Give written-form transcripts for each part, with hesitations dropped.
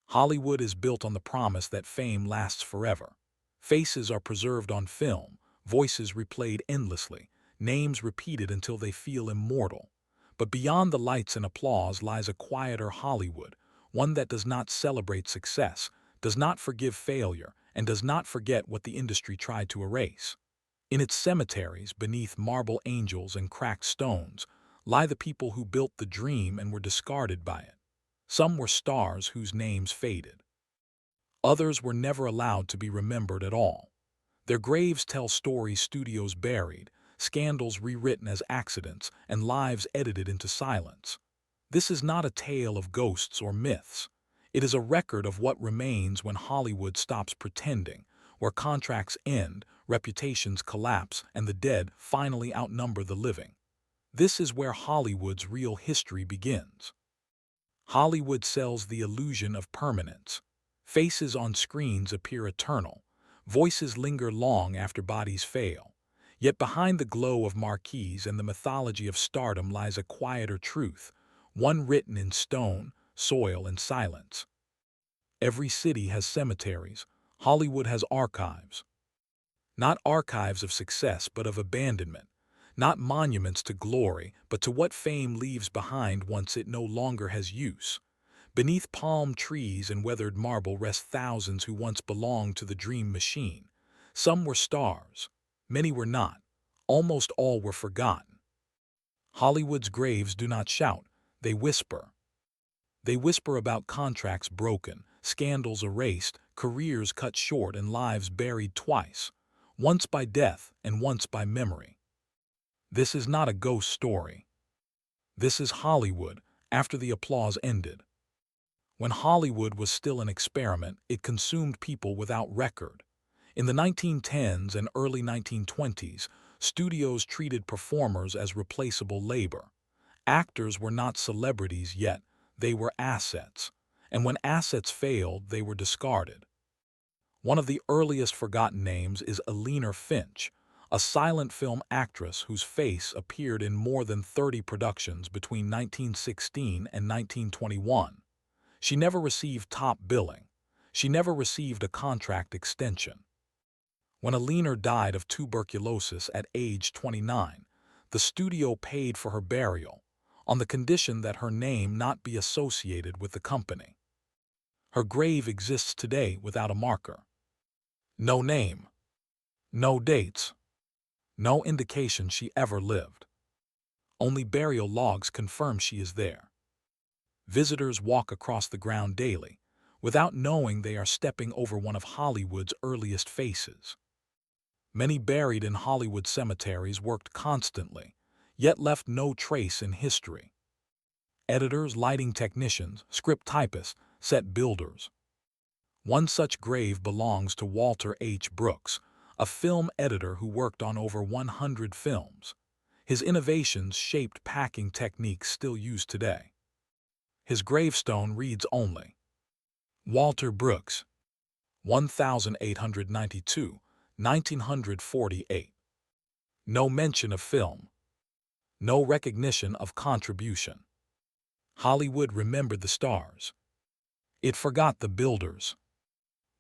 Hollywood is built on the promise that fame lasts forever. Faces are preserved on film, voices replayed endlessly, names repeated until they feel immortal. But beyond the lights and applause lies a quieter Hollywood, one that does not celebrate success, does not forgive failure, and does not forget what the industry tried to erase. In its cemeteries, beneath marble angels and cracked stones, lie the people who built the dream and were discarded by it. Some were stars whose names faded. Others were never allowed to be remembered at all. Their graves tell stories studios buried, scandals rewritten as accidents, and lives edited into silence. This is not a tale of ghosts or myths. It is a record of what remains when Hollywood stops pretending, where contracts end, reputations collapse, and the dead finally outnumber the living. This is where Hollywood's real history begins. Hollywood sells the illusion of permanence. Faces on screens appear eternal. Voices linger long after bodies fail. Yet behind the glow of marquees and the mythology of stardom lies a quieter truth, one written in stone, soil, and silence. Every city has cemeteries. Hollywood has archives. Not archives of success, but of abandonment. Not monuments to glory, but to what fame leaves behind once it no longer has use. Beneath palm trees and weathered marble rest thousands who once belonged to the dream machine. Some were stars. Many were not. Almost all were forgotten. Hollywood's graves do not shout. They whisper. They whisper about contracts broken, scandals erased, careers cut short, and lives buried twice, once by death and once by memory. This is not a ghost story. This is Hollywood after the applause ended. When Hollywood was still an experiment, it consumed people without record. In the 1910s and early 1920s, studios treated performers as replaceable labor. Actors were not celebrities yet, they were assets. And when assets failed, they were discarded. One of the earliest forgotten names is Eleanor Finch, a silent film actress whose face appeared in more than 30 productions between 1916 and 1921. She never received top billing. She never received a contract extension. When Eleanor died of tuberculosis at age 29, the studio paid for her burial, on the condition that her name not be associated with the company. Her grave exists today without a marker. No name. No dates. No indication she ever lived. Only burial logs confirm she is there. Visitors walk across the ground daily, without knowing they are stepping over one of Hollywood's earliest faces. Many buried in Hollywood cemeteries worked constantly, yet left no trace in history. Editors, lighting technicians, script typists, set builders. One such grave belongs to Walter H. Brooks, a film editor who worked on over 100 films. His innovations shaped packing techniques still used today. His gravestone reads only, Walter Brooks, 1892, 1948. No mention of film. No recognition of contribution. Hollywood remembered the stars. It forgot the builders.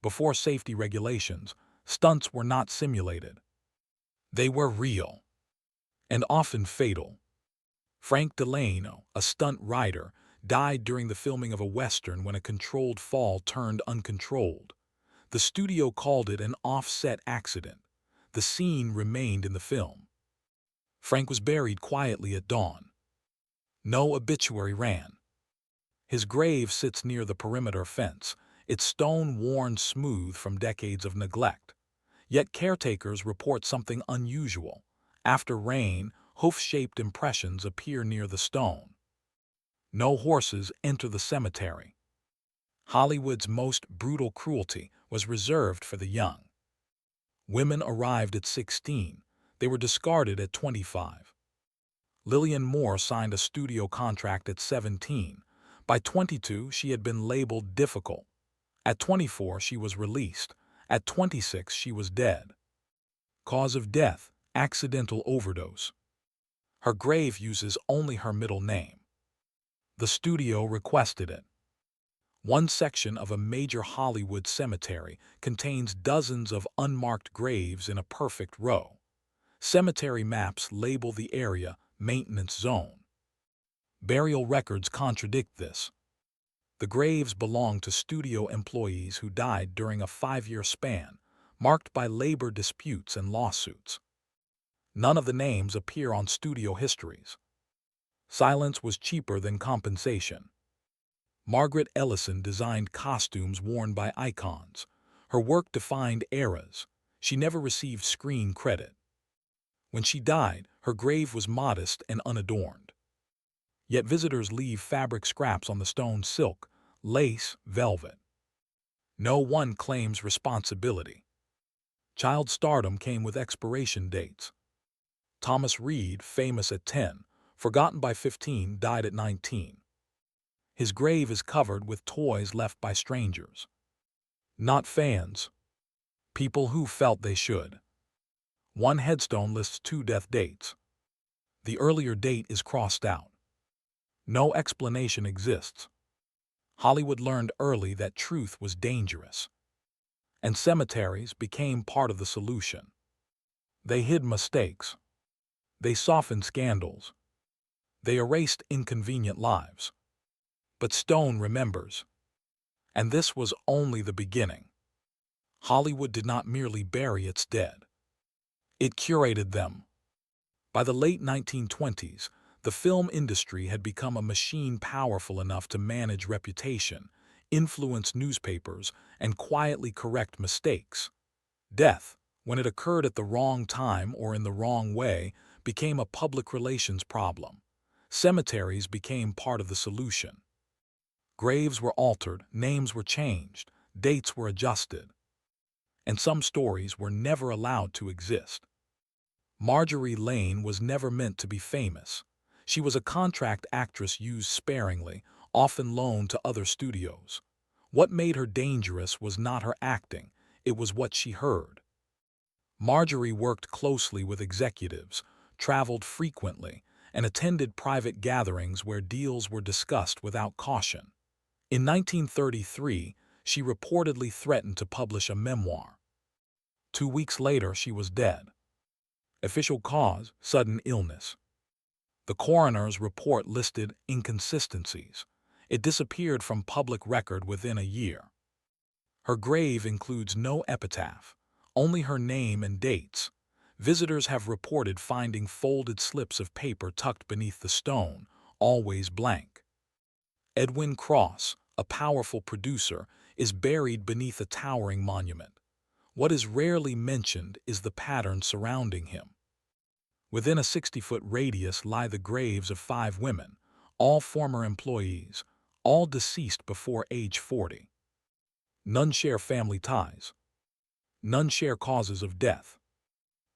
Before safety regulations, stunts were not simulated. They were real, and often fatal. Frank Delano, a stunt rider, died during the filming of a Western when a controlled fall turned uncontrolled. The studio called it an off-set accident. The scene remained in the film. Frank was buried quietly at dawn. No obituary ran. His grave sits near the perimeter fence, its stone worn smooth from decades of neglect. Yet caretakers report something unusual. After rain, hoof-shaped impressions appear near the stone. No horses enter the cemetery. Hollywood's most brutal cruelty was reserved for the young. Women arrived at 16. They were discarded at 25. Lillian Moore signed a studio contract at 17. By 22, she had been labeled difficult. At 24, she was released. At 26, she was dead. Cause of death, accidental overdose. Her grave uses only her middle name. The studio requested it. One section of a major Hollywood cemetery contains dozens of unmarked graves in a perfect row. Cemetery maps label the area maintenance zone. Burial records contradict this. The graves belong to studio employees who died during a 5-year span, marked by labor disputes and lawsuits. None of the names appear on studio histories. Silence was cheaper than compensation. Margaret Ellison designed costumes worn by icons. Her work defined eras. She never received screen credit. When she died, her grave was modest and unadorned. Yet visitors leave fabric scraps on the stone: silk, lace, velvet. No one claims responsibility. Child stardom came with expiration dates. Thomas Reed, famous at 10, forgotten by 15, died at 19. His grave is covered with toys left by strangers. Not fans. People who felt they should. One headstone lists 2 death dates. The earlier date is crossed out. No explanation exists. Hollywood learned early that truth was dangerous. And cemeteries became part of the solution. They hid mistakes. They softened scandals. They erased inconvenient lives. But stone remembers. And this was only the beginning. Hollywood did not merely bury its dead. It curated them. By the late 1920s, the film industry had become a machine powerful enough to manage reputation, influence newspapers, and quietly correct mistakes. Death, when it occurred at the wrong time or in the wrong way, became a public relations problem. Cemeteries became part of the solution. Graves were altered, names were changed, dates were adjusted. And some stories were never allowed to exist. Marjorie Lane was never meant to be famous. She was a contract actress used sparingly, often loaned to other studios. What made her dangerous was not her acting, it was what she heard. Marjorie worked closely with executives, traveled frequently, and attended private gatherings where deals were discussed without caution. In 1933, she reportedly threatened to publish a memoir. 2 weeks later, she was dead. Official cause: sudden illness. The coroner's report listed inconsistencies. It disappeared from public record within a year. Her grave includes no epitaph, only her name and dates. Visitors have reported finding folded slips of paper tucked beneath the stone, always blank. Edwin Cross, a powerful producer, is buried beneath a towering monument. What is rarely mentioned is the pattern surrounding him. Within a 60-foot radius lie the graves of 5 women, all former employees, all deceased before age 40. None share family ties. None share causes of death.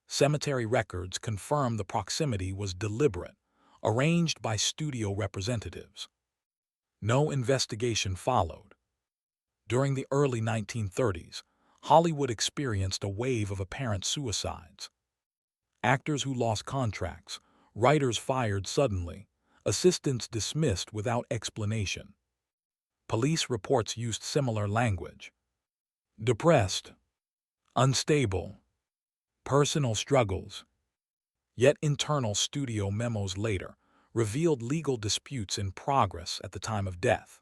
Cemetery records confirm the proximity was deliberate, arranged by studio representatives. No investigation followed. During the early 1930s, Hollywood experienced a wave of apparent suicides. Actors who lost contracts, writers fired suddenly, assistants dismissed without explanation. Police reports used similar language. Depressed, unstable, personal struggles. Yet internal studio memos later revealed legal disputes in progress at the time of death.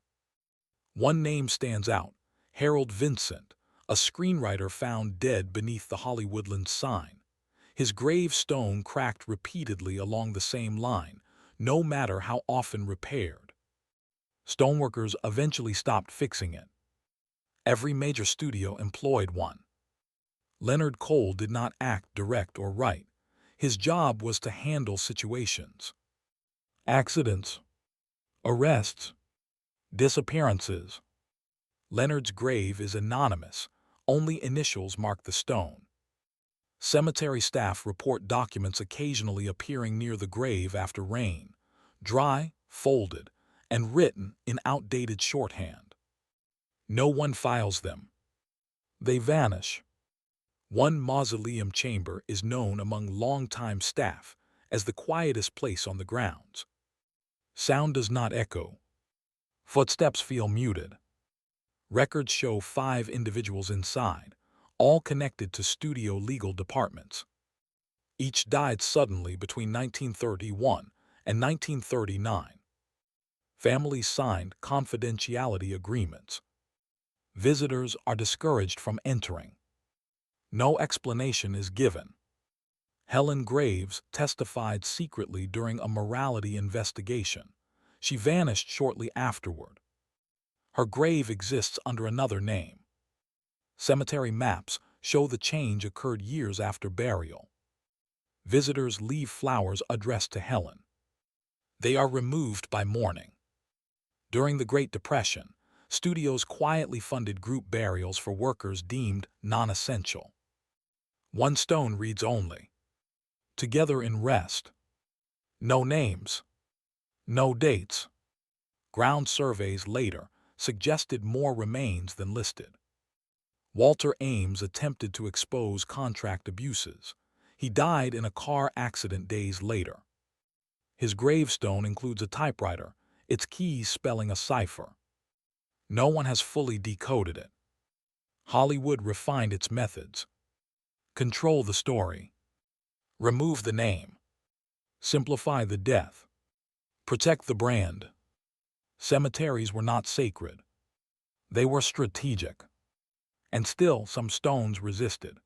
One name stands out: Harold Vincent, a screenwriter found dead beneath the Hollywoodland sign. His gravestone cracked repeatedly along the same line, no matter how often repaired. Stoneworkers eventually stopped fixing it. Every major studio employed one. Leonard Cole did not act, direct, or write. His job was to handle situations. Accidents, arrests, disappearances. Leonard's grave is anonymous. Only initials mark the stone. Cemetery staff report documents occasionally appearing near the grave after rain, dry, folded, and written in outdated shorthand. No one files them. They vanish. One mausoleum chamber is known among longtime staff as the quietest place on the grounds. Sound does not echo. Footsteps feel muted. Records show 5 individuals inside, all connected to studio legal departments. Each died suddenly between 1931 and 1939. Families signed confidentiality agreements. Visitors are discouraged from entering. No explanation is given. Helen Graves testified secretly during a morality investigation. She vanished shortly afterward. Her grave exists under another name. Cemetery maps show the change occurred years after burial. Visitors leave flowers addressed to Helen. They are removed by mourning. During the Great Depression, studios quietly funded group burials for workers deemed non-essential. One stone reads only, "Together in rest." No names. No dates. Ground surveys later suggested more remains than listed. Walter Ames attempted to expose contract abuses. He died in a car accident days later. His gravestone includes a typewriter, its keys spelling a cipher. No one has fully decoded it. Hollywood refined its methods. Control the story. Remove the name. Simplify the death. Protect the brand. Cemeteries were not sacred. They were strategic. And still, some stones resisted.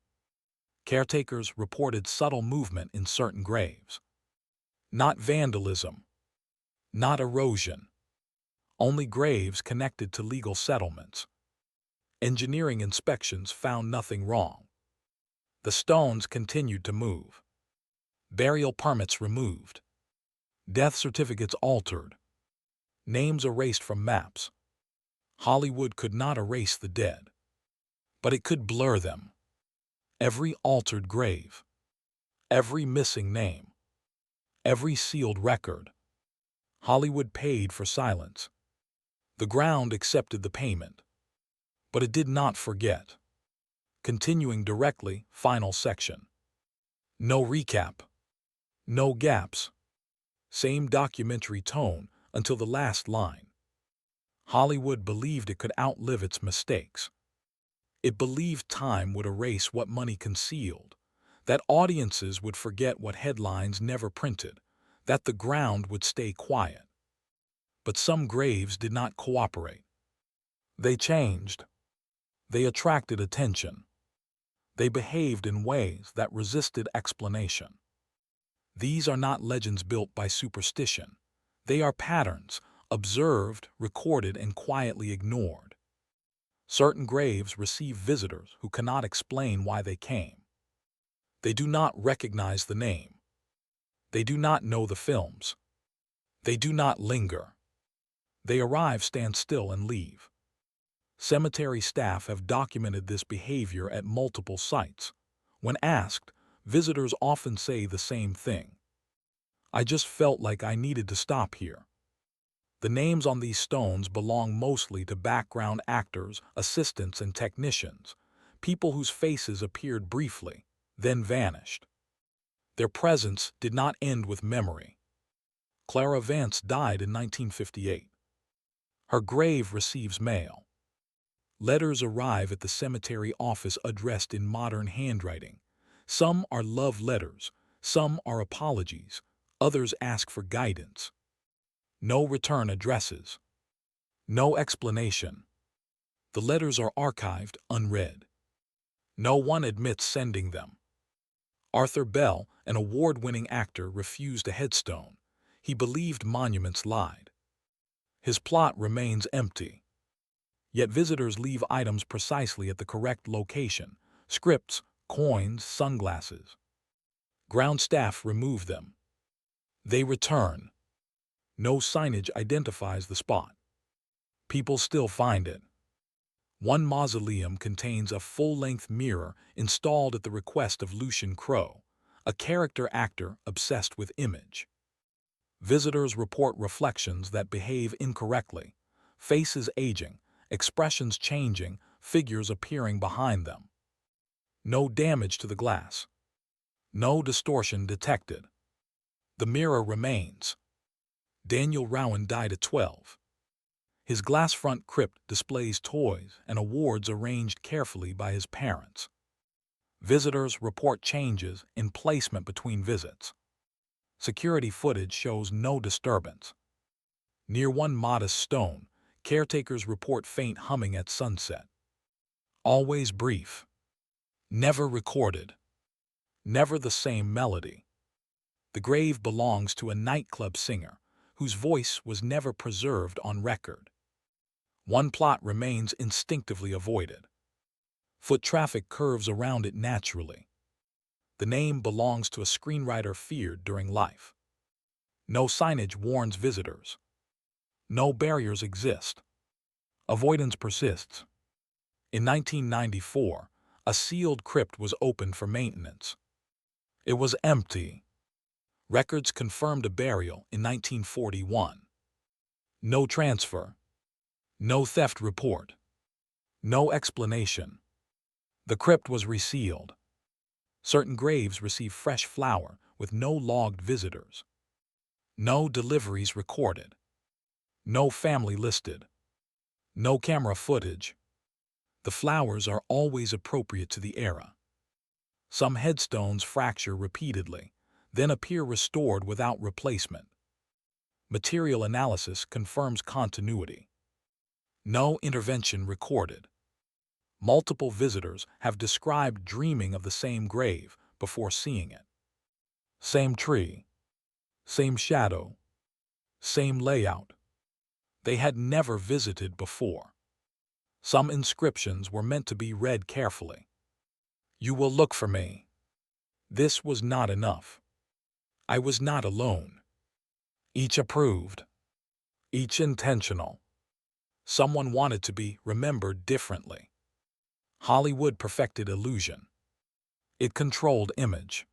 Caretakers reported subtle movement in certain graves. Not vandalism. Not erosion. Only graves connected to legal settlements. Engineering inspections found nothing wrong. The stones continued to move. Burial permits removed. Death certificates altered. Names erased from maps. Hollywood could not erase the dead, but it could blur them. Every altered grave. Every missing name. Every sealed record. Hollywood paid for silence. The ground accepted the payment. But it did not forget. Continuing directly, final section. No recap. No gaps. Same documentary tone until the last line. Hollywood believed it could outlive its mistakes. It believed time would erase what money concealed, that audiences would forget what headlines never printed, that the ground would stay quiet. But some graves did not cooperate. They changed. They attracted attention. They behaved in ways that resisted explanation. These are not legends built by superstition. They are patterns, observed, recorded, and quietly ignored. Certain graves receive visitors who cannot explain why they came. They do not recognize the name. They do not know the films. They do not linger. They arrive, stand still, and leave. Cemetery staff have documented this behavior at multiple sites. When asked, visitors often say the same thing. "I just felt like I needed to stop here." The names on these stones belong mostly to background actors, assistants, and technicians, people whose faces appeared briefly, then vanished. Their presence did not end with memory. Clara Vance died in 1958. Her grave receives mail. Letters arrive at the cemetery office addressed in modern handwriting. Some are love letters, some are apologies, others ask for guidance. No return addresses. No explanation. The letters are archived, unread. No one admits sending them. Arthur Bell, an award-winning actor, refused a headstone. He believed monuments lied. His plot remains empty. Yet visitors leave items precisely at the correct location: scripts, coins, sunglasses. Ground staff remove them. They return. No signage identifies the spot. People still find it. One mausoleum contains a full-length mirror installed at the request of Lucian Crowe, a character actor obsessed with image. Visitors report reflections that behave incorrectly, faces aging, expressions changing, figures appearing behind them. No damage to the glass. No distortion detected. The mirror remains. Daniel Rowan died at 12. His glass-front crypt displays toys and awards arranged carefully by his parents. Visitors report changes in placement between visits. Security footage shows no disturbance. Near one modest stone, caretakers report faint humming at sunset. Always brief. Never recorded. Never the same melody. The grave belongs to a nightclub singer whose voice was never preserved on record. One plot remains instinctively avoided. Foot traffic curves around it naturally. The name belongs to a screenwriter feared during life. No signage warns visitors. No barriers exist. Avoidance persists. In 1994, a sealed crypt was opened for maintenance. It was empty. Records confirmed a burial in 1941. No transfer. No theft report. No explanation. The crypt was resealed. Certain graves receive fresh flower with no logged visitors. No deliveries recorded. No family listed. No camera footage. The flowers are always appropriate to the era. Some headstones fracture repeatedly, then appear restored without replacement. Material analysis confirms continuity. No intervention recorded. Multiple visitors have described dreaming of the same grave before seeing it. Same tree. Same shadow. Same layout. They had never visited before. Some inscriptions were meant to be read carefully. You will look for me. This was not enough. I was not alone. Each approved. Each intentional. Someone wanted to be remembered differently. Hollywood perfected illusion. It controlled image.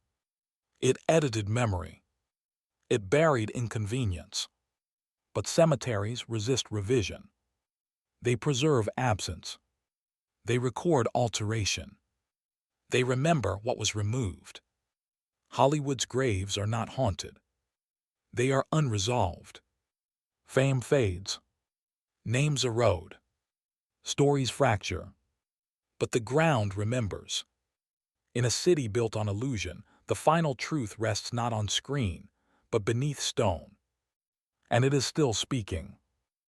It edited memory. It buried inconvenience. But cemeteries resist revision. They preserve absence. They record alteration. They remember what was removed. Hollywood's graves are not haunted. They are unresolved. Fame fades. Names erode. Stories fracture. But the ground remembers. In a city built on illusion, the final truth rests not on screen, but beneath stone. And it is still speaking.